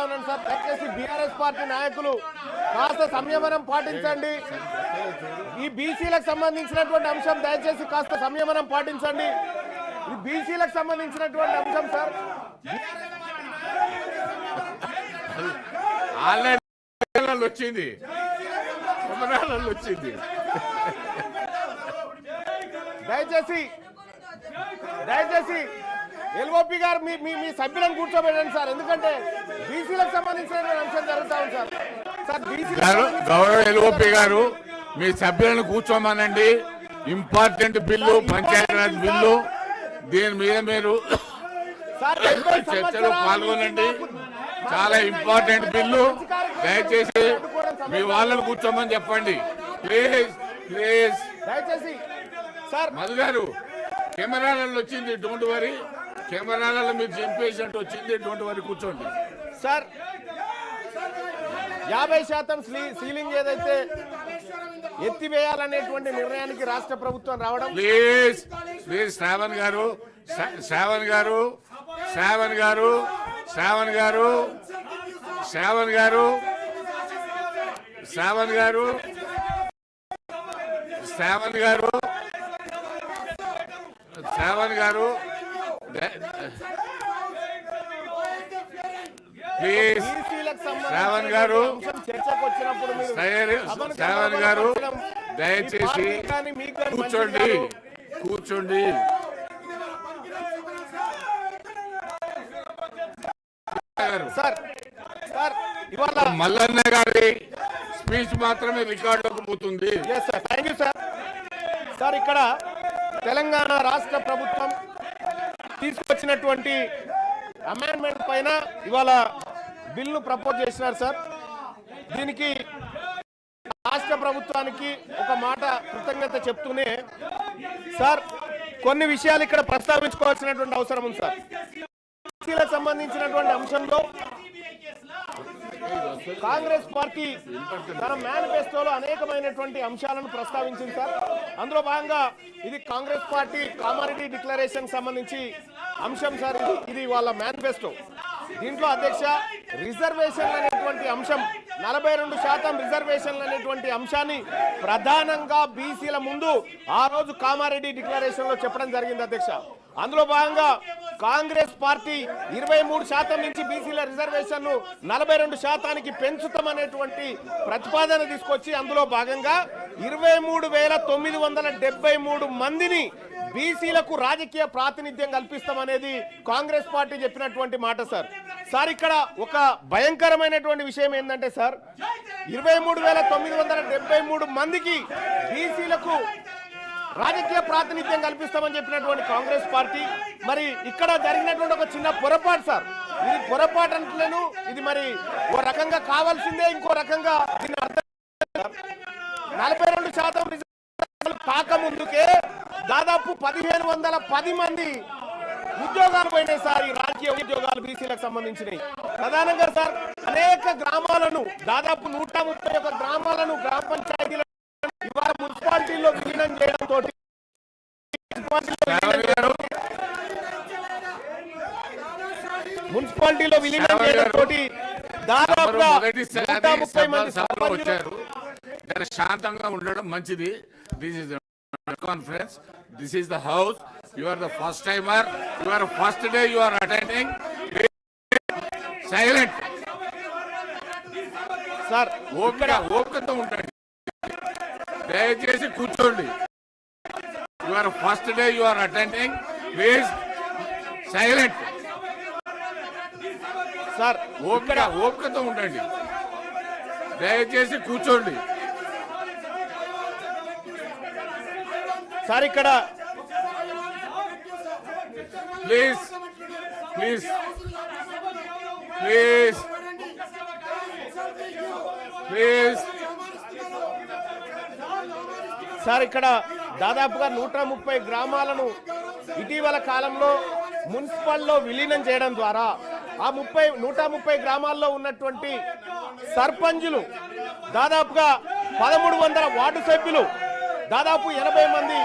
ఉన్నాను సార్. దయచేసి BRS party నాయకులు కాస్త సంయమనం పాటించండి. ఈ బీసీలకు సంబంధించినటువంటి అంశం దయచేసి కాస్త సంయమనం పాటించండి. ఈ బీసీలకు సంబంధించినటువంటి అంశం సార్. వచ్చింది దయచేసి ఎల్ఓపి గారు మీ సభ్యులను కూర్చోబెట్టండి సార్. ఎందుకంటే బీసీలకు సంబంధించిన అంశం జరుగుతా ఉంది సార్. గౌరవ ఎల్ఓపి గారు మీ సభ్యులను కూర్చోమనండి. ఇంపార్టెంట్ బిల్లు, పంచాయతీరాజ్ బిల్లు, దీని మీద మీరు చర్చలో పాల్గొనండి. చాలా ఇంపార్టెంట్ బిల్లు. దయచేసి మీ వాళ్ళను కూర్చోమని చెప్పండి ప్లీజ్ ప్లీజ్. దయచేసి సార్ మధు గారు కెమెరాలలో వచ్చింది, డోంట్ వరీ. కెమెరాలలో మీరు చంపేసినట్టు వచ్చింది, డోంట్ వరీ, కూర్చోండి సార్. 50% సీలింగ్ ఏదైతే ఎత్తివేయాలనేటువంటి నిర్ణయానికి రాష్ట్ర ప్రభుత్వం రావడం. ప్లీజ్ ప్లీజ్ శ్రావణ్ గారు, శ్రావణ్ గారు, శ్రావణ్ గారు, శ్రావణ్ గారు, శ్రావణ్ గారు, శ్రావణ్ గారు, శ్రావణ్ గారు, శ్రావణ్ గారు, ప్లీజ్ శ్రావణ్ గారు, శ్రావణ్ గారు దయచేసి కూర్చోండి, కూర్చోండి. మల్లన్న గారి స్పీచ్ మాత్రమే రికార్డులోకి పోతుంది. Thank you sir. సార్ ఇక్కడ తెలంగాణ రాష్ట్ర ప్రభుత్వం తీసుకొచ్చినటువంటి అమెండ్మెంట్ పైన ఇవాళ బిల్లు ప్రపోజ్ చేసినారు సార్. దీనికి రాష్ట్ర ప్రభుత్వానికి ఒక మాట కృతజ్ఞత చెప్తూనే సార్ కొన్ని విషయాలు ఇక్కడ ప్రస్తావించుకోవాల్సినటువంటి అవసరం ఉంది సార్. బీసీలకు సంబంధించినటువంటి అంశంలో కాంగ్రెస్ పార్టీ తన మేనిఫెస్టోలో అనేకమైనటువంటి అంశాలను ప్రస్తావించింది సార్. అందులో భాగంగా ఇది కాంగ్రెస్ పార్టీ కామారెడ్డి డిక్లరేషన్ సంబంధించి అంశం సార్. ఇది వాళ్ళ మేనిఫెస్టో. దీంట్లో అధ్యక్ష రిజర్వేషన్లు అనేటువంటి అంశం, 42% రిజర్వేషన్లు అనేటువంటి అంశాన్ని ప్రధానంగా బీసీల ముందు ఆ రోజు కామారెడ్డి డిక్లరేషన్ లో చెప్పడం జరిగింది అధ్యక్ష. అందులో భాగంగా కాంగ్రెస్ పార్టీ 23% నుంచి బీసీల రిజర్వేషన్ 42%కి పెంచుతామనేటువంటి ప్రతిపాదన తీసుకొచ్చి అందులో భాగంగా 23,973 మందిని బీసీలకు రాజకీయ ప్రాతినిధ్యం కల్పిస్తామనేది కాంగ్రెస్ పార్టీ చెప్పినటువంటి మాట సార్. సార్ ఇక్కడ ఒక భయంకరమైనటువంటి విషయం ఏంటంటే సార్ 23,973 మందికి బీసీలకు రాజకీయ ప్రాతినిధ్యం కల్పిస్తామని చెప్పినటువంటి కాంగ్రెస్ పార్టీ మరి ఇక్కడ జరిగినటువంటి ఒక చిన్న పొరపాటు సార్. ఇది పొరపాటు అంటలేను, ఇది మరి ఓ రకంగా కావాల్సిందే, ఇంకో రకంగా దీన్ని అర్థం 42% రిజర్వేషన్లు కాకముందుకే దాదాపు 1,510 మంది ఉద్యోగాలు పోయినాయి సార్. ఈ రాజకీయ ఉద్యోగాలు బీసీలకు సంబంధించినవి ప్రధానంగా సార్. అనేక గ్రామాలను దాదాపు 131 గ్రామాలను గ్రామ పంచాయతీలను ఇవాళ మున్సిపాలిటీలో విలీనం చేయడంతో దాదాపుగా 130 మంది వచ్చారు. శాంతంగా ఉండడం మంచిది. This is conference, this is the house. You are the first timer, you are first day you are attending. Silent sir. ఓపికతో ఉండండి, దయచేసి కూర్చోండి. You are first day you are attending, please silent sir. ఓపికతో ఉండండి, దయచేసి కూర్చోండి sir. ఇక్కడ please please please please sir ఇక్కడ దాదాపుగా 130 గ్రామాలను ఇటీవల కాలంలో మున్సిపల్లో విలీనం చేయడం ద్వారా ఆ 130 గ్రామాల్లో ఉన్నటువంటి సర్పంచులు దాదాపుగా 1,300 వార్డు సభ్యులు దాదాపు 80 మంది